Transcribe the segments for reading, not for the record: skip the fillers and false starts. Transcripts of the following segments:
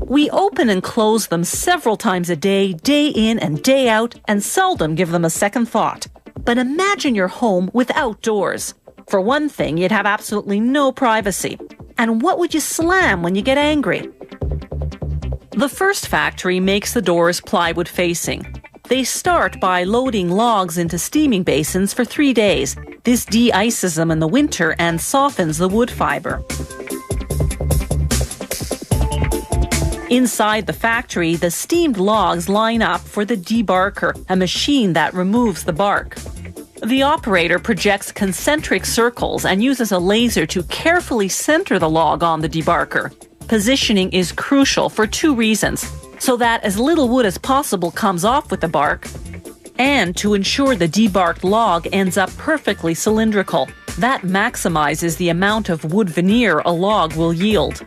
We open and close them several times a day in and day out, and seldom give them a second thought. But imagine your home without doors. For one thing, you'd have absolutely no privacy. And what would you slam when you get angry? The first factory makes the doors plywood facing. They start by loading logs into steaming basins for 3 days. This de-ices them in the winter and softens the wood fiber. Inside the factory, the steamed logs line up for the debarker, a machine that removes the bark. The operator projects concentric circles and uses a laser to carefully center the log on the debarker. Positioning is crucial for 2 reasons: so that as little wood as possible comes off with the bark, and to ensure the debarked log ends up perfectly cylindrical. That maximizes the amount of wood veneer a log will yield.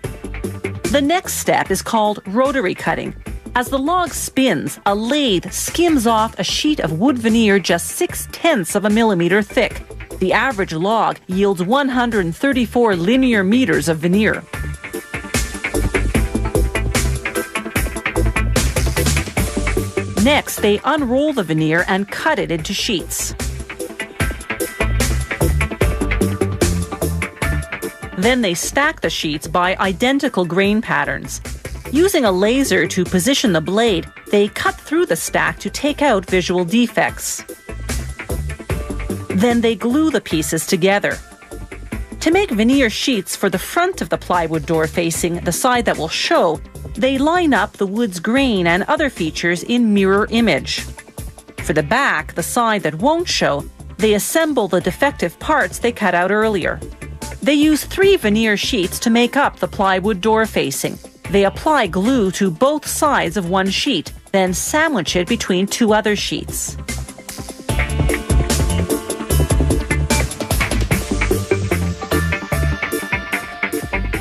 The next step is called rotary cutting. As the log spins, a lathe skims off a sheet of wood veneer just 0.6 of a millimeter thick. The average log yields 134 linear meters of veneer. Next, they unroll the veneer and cut it into sheets. Then they stack the sheets by identical grain patterns. Using a laser to position the blade, they cut through the stack to take out visual defects. Then they glue the pieces together. To make veneer sheets for the front of the plywood door facing, the side that will show, they line up the wood's grain and other features in mirror image. For the back, the side that won't show, they assemble the defective parts they cut out earlier. They use 3 veneer sheets to make up the plywood door facing. They apply glue to both sides of one sheet, then sandwich it between 2 other sheets.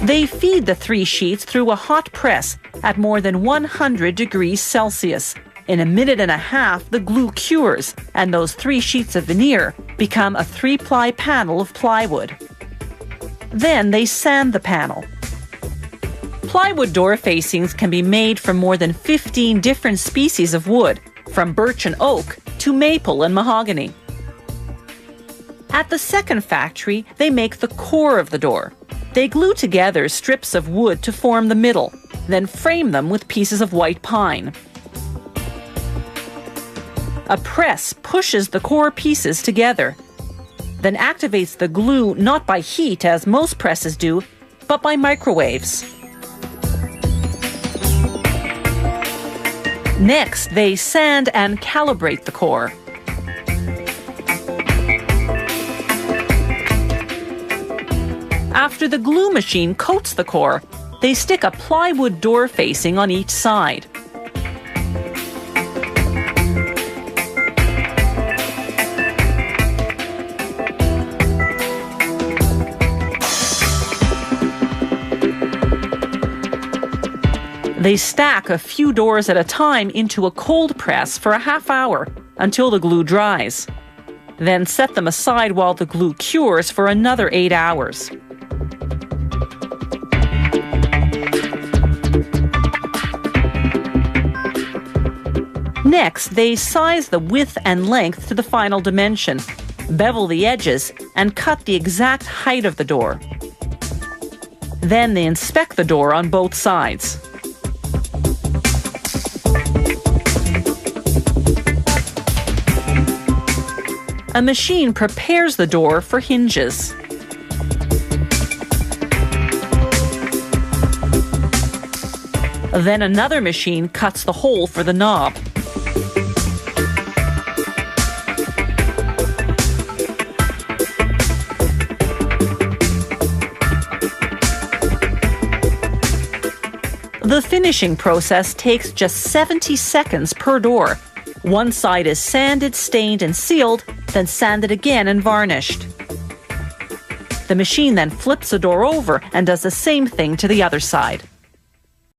They feed the 3 sheets through a hot press at more than 100 degrees Celsius. In 1.5 minutes, the glue cures, and those 3 sheets of veneer become a 3-ply panel of plywood. Then they sand the panel. Plywood door facings can be made from more than 15 different species of wood, from birch and oak to maple and mahogany. At the second factory, they make the core of the door. They glue together strips of wood to form the middle, then frame them with pieces of white pine. A press pushes the core pieces together, then activates the glue not by heat as most presses do, but by microwaves. Next, they sand and calibrate the core. After the glue machine coats the core, they stick a plywood door facing on each side. They stack a few doors at a time into a cold press for a half hour until the glue dries. Then set them aside while the glue cures for another 8 hours. Next, they size the width and length to the final dimension, bevel the edges, and cut the exact height of the door. Then they inspect the door on both sides. A machine prepares the door for hinges. Then another machine cuts the hole for the knob. The finishing process takes just 70 seconds per door. One side is sanded, stained, and sealed, then sanded again and varnished. The machine then flips the door over and does the same thing to the other side.